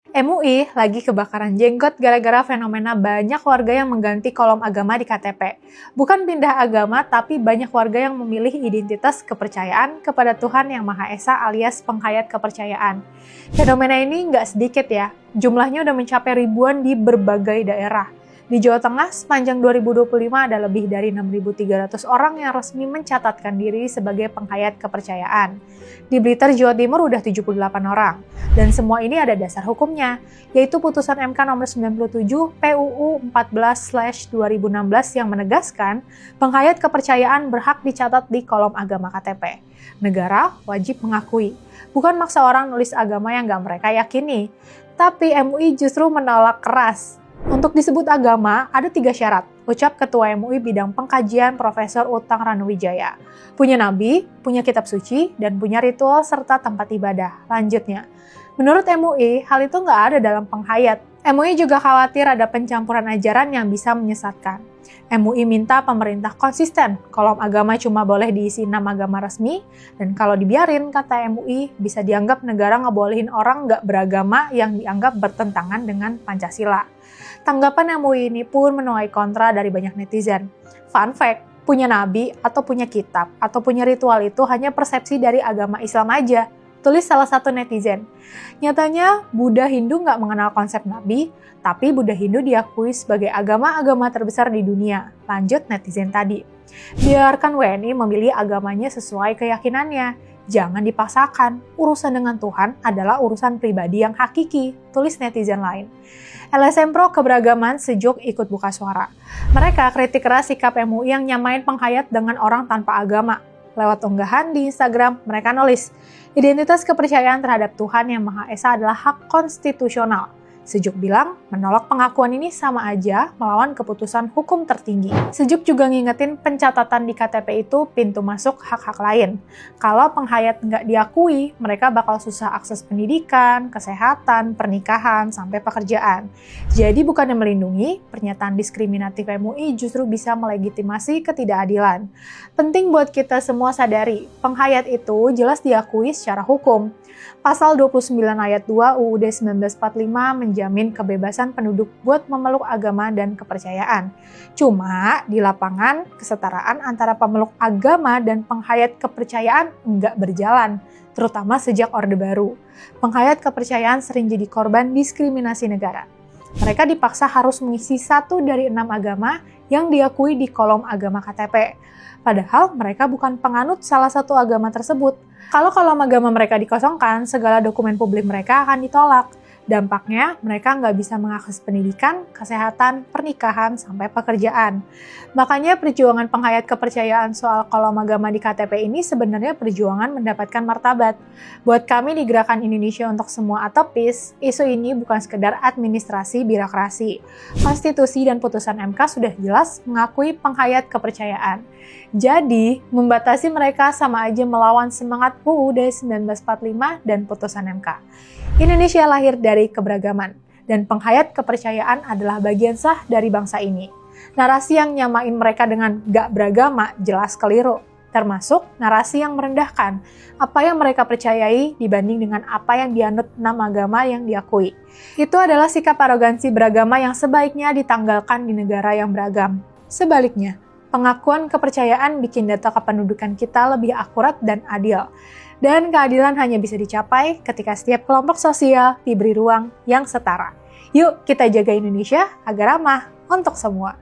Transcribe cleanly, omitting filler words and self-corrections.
MUI lagi kebakaran jenggot gara-gara fenomena banyak warga yang mengganti kolom agama di KTP. Bukan pindah agama, tapi banyak warga yang memilih identitas kepercayaan kepada Tuhan Yang Maha Esa alias penghayat kepercayaan. Fenomena ini nggak sedikit ya, jumlahnya udah mencapai ribuan di berbagai daerah. Di Jawa Tengah, sepanjang 2025 ada lebih dari 6.300 orang yang resmi mencatatkan diri sebagai penghayat kepercayaan. Di Blitar, Jawa Timur udah 78 orang. Dan semua ini ada dasar hukumnya, yaitu putusan MK nomor 97 PUU 14/2016 yang menegaskan penghayat kepercayaan berhak dicatat di kolom agama KTP. Negara wajib mengakui, bukan maksa orang nulis agama yang nggak mereka yakini. Tapi MUI justru menolak keras. Untuk disebut agama, ada 3 syarat, ucap Ketua MUI Bidang Pengkajian Profesor Utang Ranuwijaya. Punya nabi, punya kitab suci, dan punya ritual serta tempat ibadah. Lanjutnya, menurut MUI, hal itu nggak ada dalam penghayat. MUI juga khawatir ada pencampuran ajaran yang bisa menyesatkan. MUI minta pemerintah konsisten, kolom agama cuma boleh diisi 6 agama resmi, dan kalau dibiarin, kata MUI, bisa dianggap negara ngebolehin orang nggak beragama yang dianggap bertentangan dengan Pancasila. Tanggapan MUI ini pun menuai kontra dari banyak netizen. Fun fact, punya nabi atau punya kitab atau punya ritual itu hanya persepsi dari agama Islam aja, tulis salah satu netizen. Nyatanya, Buddha Hindu nggak mengenal konsep nabi, tapi Buddha Hindu diakui sebagai agama-agama terbesar di dunia. Lanjut netizen tadi. Biarkan WNI memilih agamanya sesuai keyakinannya. Jangan dipaksakan, urusan dengan Tuhan adalah urusan pribadi yang hakiki, tulis netizen lain. LSM Pro Keberagaman Sejuk ikut buka suara. Mereka kritik keras sikap MUI yang nyamain penghayat dengan orang tanpa agama. Lewat unggahan di Instagram, mereka nulis, identitas kepercayaan terhadap Tuhan Yang Maha Esa adalah hak konstitusional. Sejuk bilang, menolak pengakuan ini sama aja melawan keputusan hukum tertinggi. Sejuk juga ngingetin pencatatan di KTP itu pintu masuk hak-hak lain. Kalau penghayat nggak diakui, mereka bakal susah akses pendidikan, kesehatan, pernikahan, sampai pekerjaan. Jadi bukannya melindungi, pernyataan diskriminatif MUI justru bisa melegitimasi ketidakadilan. Penting buat kita semua sadari, penghayat itu jelas diakui secara hukum. Pasal 29 ayat 2 UUD 1945 menjamin kebebasan penduduk buat memeluk agama dan kepercayaan. Cuma di lapangan, kesetaraan antara pemeluk agama dan penghayat kepercayaan nggak berjalan, terutama sejak Orde Baru. Penghayat kepercayaan sering jadi korban diskriminasi negara. Mereka dipaksa harus mengisi 1 dari 6 agama yang diakui di kolom agama KTP. Padahal mereka bukan penganut salah satu agama tersebut. Kalau kolom agama mereka dikosongkan, segala dokumen publik mereka akan ditolak. Dampaknya, mereka nggak bisa mengakses pendidikan, kesehatan, pernikahan, sampai pekerjaan. Makanya perjuangan penghayat kepercayaan soal kolom agama di KTP ini sebenarnya perjuangan mendapatkan martabat. Buat kami di Gerakan Indonesia untuk Semua atau PIS, isu ini bukan sekedar administrasi birokrasi. Konstitusi dan putusan MK sudah jelas mengakui penghayat kepercayaan. Jadi, membatasi mereka sama aja melawan semangat UUD 1945 dan putusan MK. Indonesia lahir dari keberagaman, dan penghayat kepercayaan adalah bagian sah dari bangsa ini. Narasi yang nyamain mereka dengan gak beragama jelas keliru, termasuk narasi yang merendahkan apa yang mereka percayai dibanding dengan apa yang dianut 6 agama yang diakui. Itu adalah sikap arogansi beragama yang sebaiknya ditanggalkan di negara yang beragam. Sebaliknya, pengakuan kepercayaan bikin data kependudukan kita lebih akurat dan adil. Dan keadilan hanya bisa dicapai ketika setiap kelompok sosial diberi ruang yang setara. Yuk kita jaga Indonesia agar ramah untuk semua.